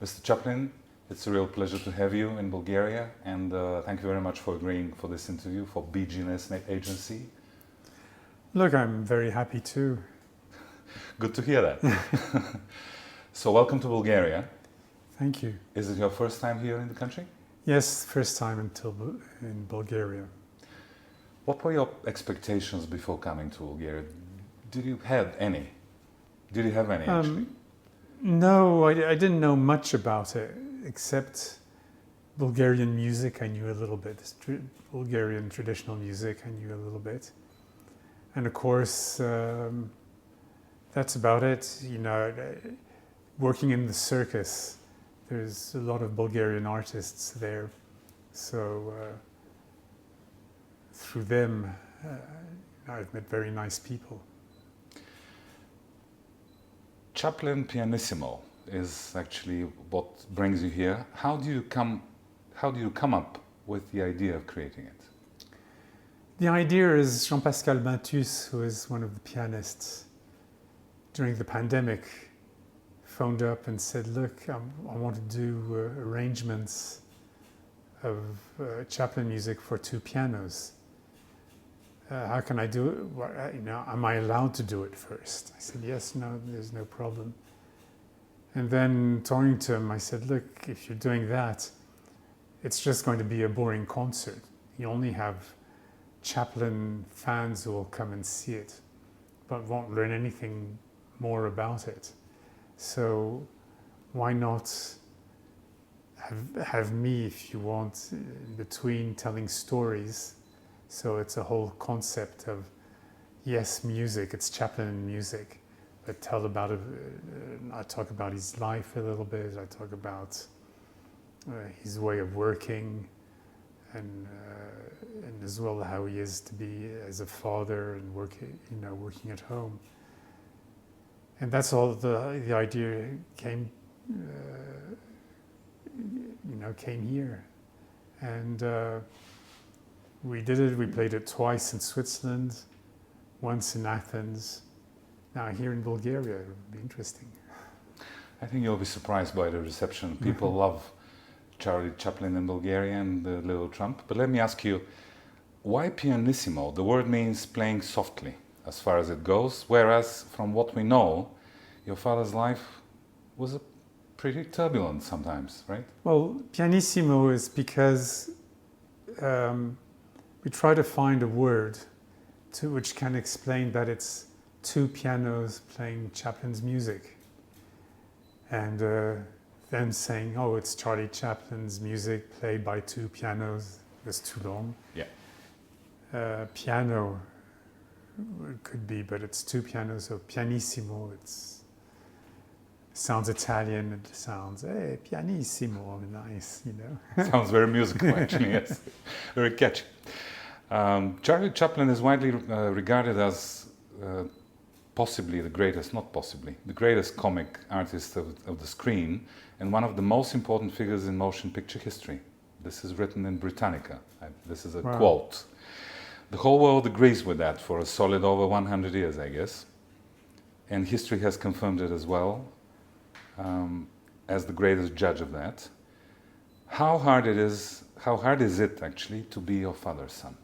Mr. Chaplin, it's a real pleasure to have you in Bulgaria, and thank you very much for agreeing for this interview for БГНЕС agency. Look, I'm very happy too. Good to hear that. So welcome to Bulgaria. Thank you. Is it your first time here in the country? Yes, first time in Bulgaria. What were your expectations before coming to Bulgaria? Did you have any? Actually? No, I didn't know much about it, except Bulgarian music I knew a little bit. Bulgarian traditional music I knew a little bit. And of course, that's about it. You know, working in the circus, there's a lot of Bulgarian artists there. So through them, I've met very nice people. Chaplin Pianissimo is actually what brings you here. How do you come up with the idea of creating it? The idea is Jan-Paskal Beyntus, who is one of the pianists, during the pandemic, phoned up and said, look, I want to do arrangements of Chaplin music for 2 pianos. How can I do it? Am I allowed to do it first? I said, yes, no, there's no problem. And then talking to him, I said, look, if you're doing that, it's just going to be a boring concert. You only have Chaplin fans who will come and see it, but won't learn anything more about it. So why not have me, if you want, in between telling stories. So it's a whole concept of, yes, music, it's Chaplin music, but tell about it. I talk about his life a little bit. I talk about his way of working, and as well how he is to be as a father and working at home. And that's all the idea came here, and. We did it. We played it twice in Switzerland, once in Athens. Now here in Bulgaria, it would be interesting. I think you'll be surprised by the reception. People love Charlie Chaplin in Bulgaria and the Little Trump. But let me ask you, why pianissimo? The word means playing softly, as far as it goes. Whereas, from what we know, your father's life was pretty turbulent sometimes, right? Well, pianissimo is because we try to find a word which can explain that it's 2 pianos playing Chaplin's music. And then saying, oh, it's Charlie Chaplin's music played by 2 pianos. That's too long. Yeah. Piano it could be, but it's 2 pianos, so pianissimo. It sounds Italian. It sounds, hey, pianissimo, nice, you know. Sounds very musical, actually, yes. Very catchy. Charlie Chaplin is widely regarded as possibly the greatest, not possibly, the greatest comic artist of the screen, and one of the most important figures in motion picture history. This is written in Britannica. This is a quote. The whole world agrees with that for a solid over 100 years, I guess. And history has confirmed it as well, as the greatest judge of that. How hard is it actually to be your father's son?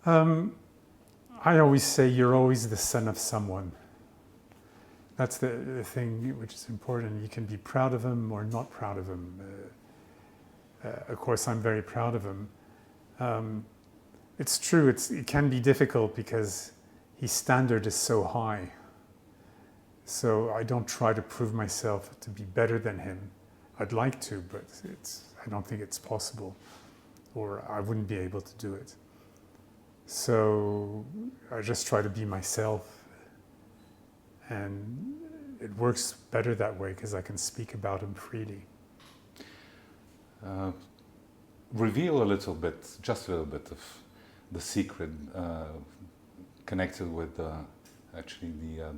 I always say you're always the son of someone. That's the thing which is important. You can be proud of him or not proud of him. Of course, I'm very proud of him. It's true, it can be difficult because his standard is so high. So I don't try to prove myself to be better than him. I'd like to, but I don't think it's possible, or I wouldn't be able to do it. So I just try to be myself, and it works better that way because I can speak about him freely. Reveal a little bit, just a little bit of the secret connected with the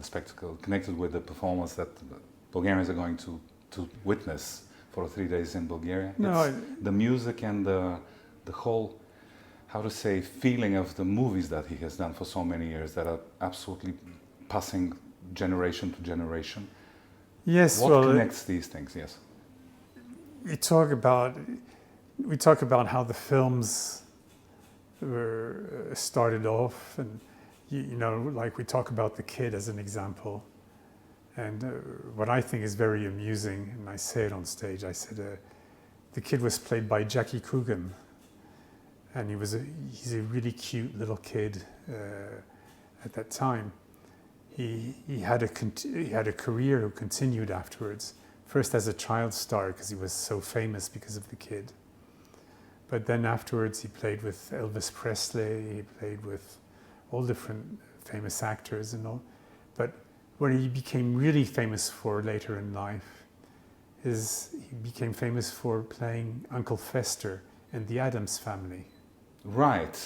spectacle, connected with the performance that Bulgarians are going to witness for 3 days in Bulgaria. The music and the whole, how to say, feeling of the movies that he has done for so many years that are absolutely passing generation to generation. Yes, What well, connects these things? Yes. we talk about how the films were started off, and you know, like we talk about the kid as an example. And what I think is very amusing, and I say it on stage, I said the kid was played by Jackie Coogan, and he's a really cute little kid at that time. He had a career who continued afterwards. First as a child star, because he was so famous because of the kid. But then afterwards he played with Elvis Presley, he played with all different famous actors and all. But what he became really famous for later in life is he became famous for playing Uncle Fester in the Addams Family. Right,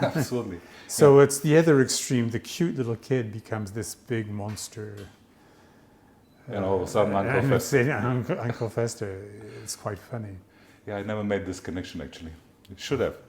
absolutely. So it's the other extreme. The cute little kid becomes this big monster. And all of a sudden Uncle Fester. Uncle Fester, it's quite funny. Yeah, I never made this connection actually. It should have.